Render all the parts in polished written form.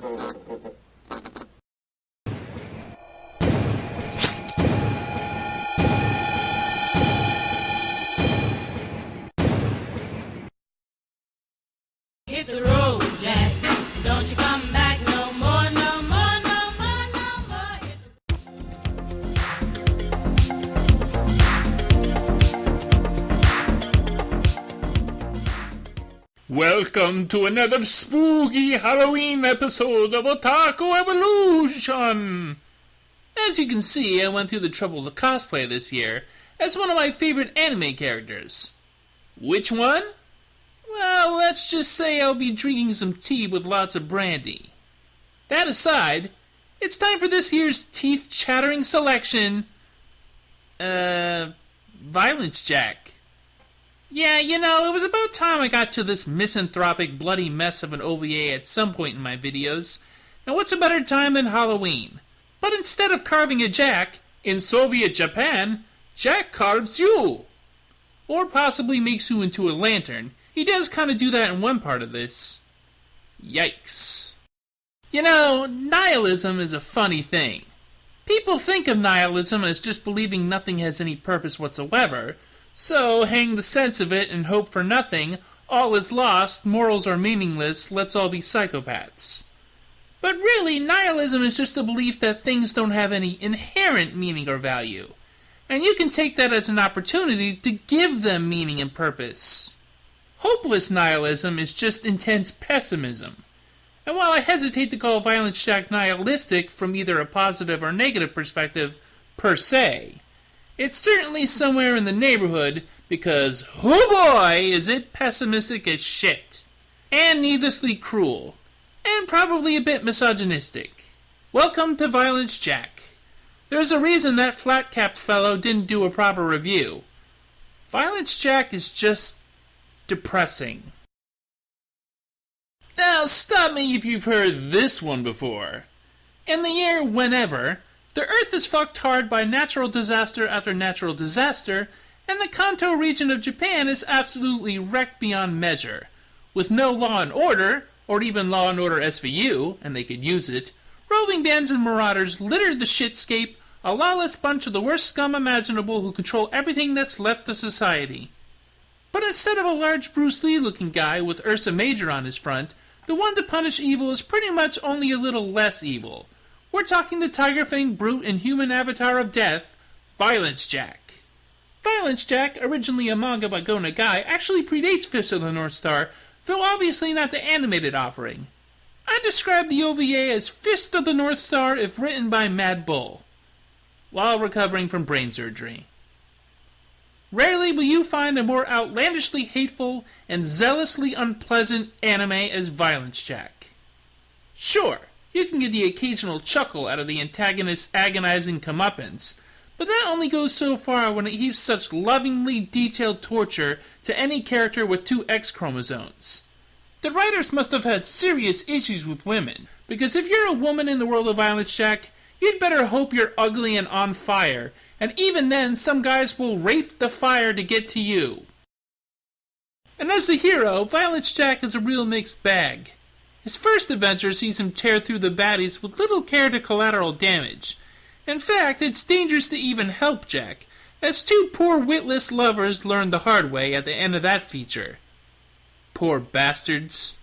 Hit the road, Jack. Don't you come back no more, no more, no more, no more. Welcome to another spooky Halloween episode of Otaku Evolution! As you can see, I went through the trouble to cosplay this year as one of my favorite anime characters. Which one? Well, let's just say I'll be drinking some tea with lots of brandy. That aside, it's time for this year's teeth-chattering selection. Violence Jack. Yeah, you know, it was about time I got to this misanthropic, bloody mess of an OVA at some point in my videos. And what's a better time than Halloween? But instead of carving a Jack, in Soviet Japan, Jack carves you! Or possibly makes you into a lantern. He does kind of do that in one part of this. Yikes. You know, nihilism is a funny thing. People think of nihilism as just believing nothing has any purpose whatsoever, so hang the sense of it and hope for nothing, all is lost, morals are meaningless, let's all be psychopaths. But really, nihilism is just the belief that things don't have any inherent meaning or value, and you can take that as an opportunity to give them meaning and purpose. Hopeless nihilism is just intense pessimism. And while I hesitate to call Violence Jack nihilistic from either a positive or negative perspective, per se, it's certainly somewhere in the neighborhood because, oh boy, is it pessimistic as shit. And needlessly cruel. And probably a bit misogynistic. Welcome to Violence Jack. There's a reason that flat-capped fellow didn't do a proper review. Violence Jack is just depressing. Now, stop me if you've heard this one before. In the year whenever, the Earth is fucked hard by natural disaster after natural disaster, and the Kanto region of Japan is absolutely wrecked beyond measure. With no law and order, or even law and order SVU, and they could use it, roving bands and marauders littered the shitscape, a lawless bunch of the worst scum imaginable who control everything that's left of society. But instead of a large Bruce Lee-looking guy with Ursa Major on his front, the one to punish evil is pretty much only a little less evil. We're talking the tiger-fanged brute and human avatar of death, Violence Jack. Violence Jack, originally a manga by Go Nagai, actually predates Fist of the North Star, though obviously not the animated offering. I describe the OVA as Fist of the North Star if written by Mad Bull, while recovering from brain surgery. Rarely will you find a more outlandishly hateful and zealously unpleasant anime as Violence Jack. Sure, you can get the occasional chuckle out of the antagonist's agonizing comeuppance, but that only goes so far when it heaps such lovingly detailed torture to any character with two X chromosomes. The writers must have had serious issues with women, because if you're a woman in the world of Violence Jack, you'd better hope you're ugly and on fire, and even then some guys will rape the fire to get to you. And as a hero, Violence Jack is a real mixed bag. His first adventure sees him tear through the baddies with little care to collateral damage. In fact, it's dangerous to even help Jack, as two poor witless lovers learn the hard way at the end of that feature. Poor bastards.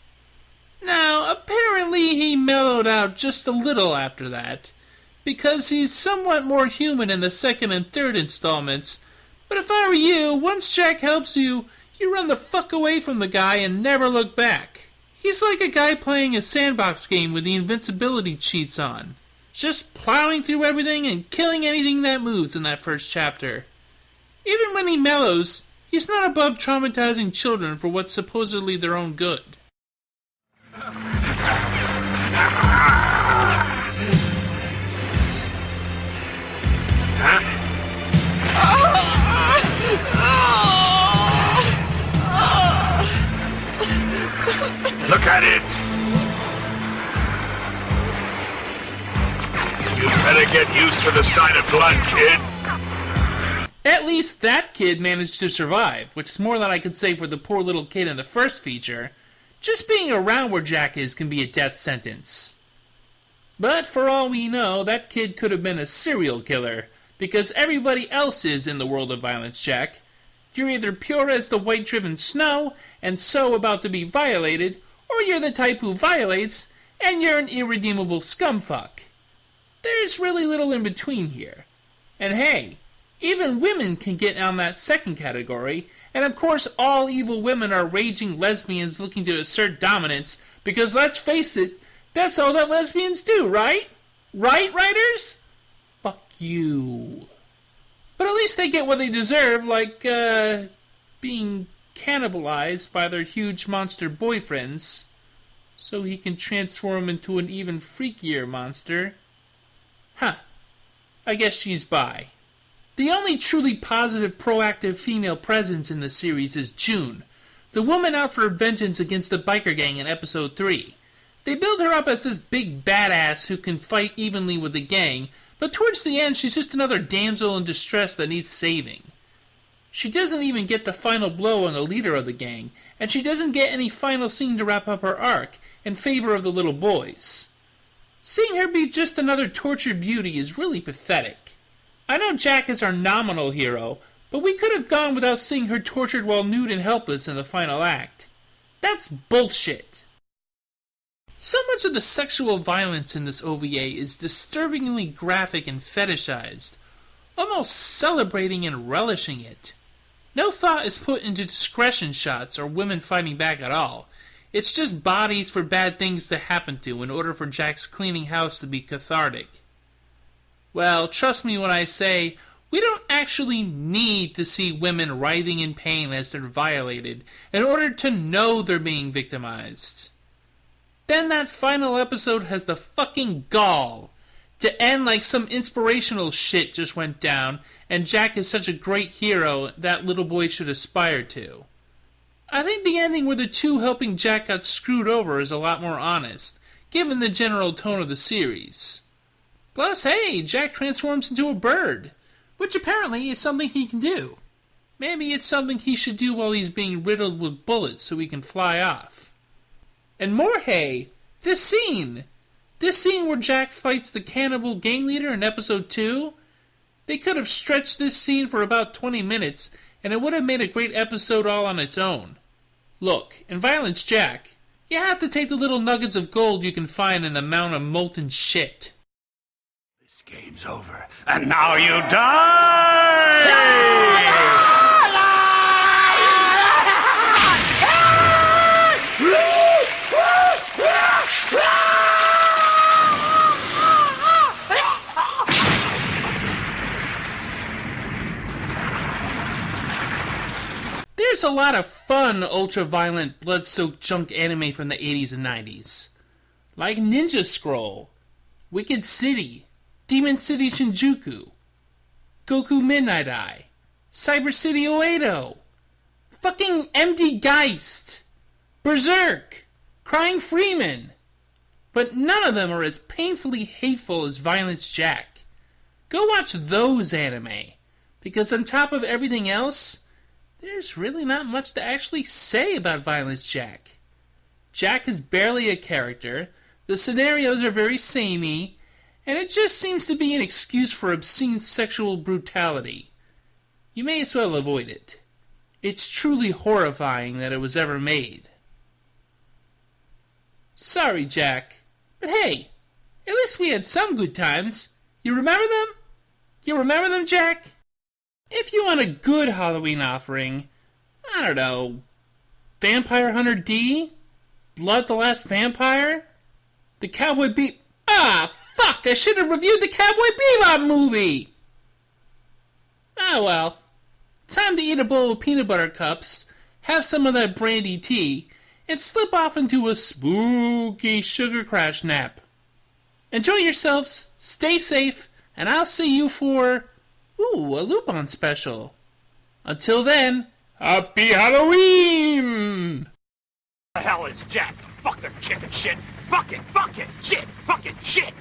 Now, apparently he mellowed out just a little after that, because he's somewhat more human in the second and third installments, but if I were you, once Jack helps you, you run the fuck away from the guy and never look back. He's like a guy playing a sandbox game with the invincibility cheats on, just plowing through everything and killing anything that moves in that first chapter. Even when he mellows, he's not above traumatizing children for what's supposedly their own good. Look at it! You better get used to the sight of blood, kid! At least that kid managed to survive, which is more than I could say for the poor little kid in the first feature. Just being around where Jack is can be a death sentence. But for all we know, that kid could have been a serial killer, because everybody else is in the world of Violence Jack. You're either pure as the white-driven snow, and so about to be violated, or you're the type who violates, and you're an irredeemable scumfuck. There's really little in between here. And hey, even women can get on that second category, and of course all evil women are raging lesbians looking to assert dominance, because let's face it, that's all that lesbians do, right? Right, writers? Fuck you. But at least they get what they deserve, like, being cannibalized by their huge monster boyfriends, so he can transform into an even freakier monster. Huh. I guess she's bi. The only truly positive, proactive female presence in the series is June, the woman out for vengeance against the biker gang in episode 3. They build her up as this big badass who can fight evenly with the gang, but towards the end she's just another damsel in distress that needs saving. She doesn't even get the final blow on the leader of the gang, and she doesn't get any final scene to wrap up her arc in favor of the little boys. Seeing her be just another tortured beauty is really pathetic. I know Jack is our nominal hero, but we could have gone without seeing her tortured while nude and helpless in the final act. That's bullshit. So much of the sexual violence in this OVA is disturbingly graphic and fetishized, almost celebrating and relishing it. No thought is put into discretion shots or women fighting back at all. It's just bodies for bad things to happen to in order for Jack's cleaning house to be cathartic. Well, trust me when I say, we don't actually need to see women writhing in pain as they're violated in order to know they're being victimized. Then that final episode has the fucking gall to end like some inspirational shit just went down and Jack is such a great hero that little boy should aspire to. I think the ending where the two helping Jack got screwed over is a lot more honest, given the general tone of the series. Plus, hey, Jack transforms into a bird, which apparently is something he can do. Maybe it's something he should do while he's being riddled with bullets so he can fly off. And more hey, this scene where Jack fights the cannibal gang leader in episode 2, they could have stretched this scene for about 20 minutes and it would have made a great episode all on its own. Look, in Violence Jack, you have to take the little nuggets of gold you can find in the mound of molten shit. This game's over, and now you die! There's a lot of fun, ultra-violent, blood-soaked junk anime from the 80s and 90s. Like Ninja Scroll, Wicked City, Demon City Shinjuku, Goku Midnight Eye, Cyber City Oedo, fucking MD Geist, Berserk, Crying Freeman. But none of them are as painfully hateful as Violence Jack. Go watch those anime, because on top of everything else, there's really not much to actually say about Violence Jack. Jack is barely a character, the scenarios are very samey, and it just seems to be an excuse for obscene sexual brutality. You may as well avoid it. It's truly horrifying that it was ever made. Sorry, Jack, but hey, at least we had some good times. You remember them? You remember them, Jack? If you want a good Halloween offering, I don't know, Vampire Hunter D? Blood the Last Vampire? The Cowboy Bebop... Ah, fuck! I should have reviewed the Cowboy Bebop movie! Oh well. Time to eat a bowl of peanut butter cups, have some of that brandy tea, and slip off into a spooky sugar crash nap. Enjoy yourselves, stay safe, and I'll see you for... Ooh, a Lupin special. Until then, Happy Halloween! The hell is Jack? Fucking chicken shit! Fucking shit! Fucking shit!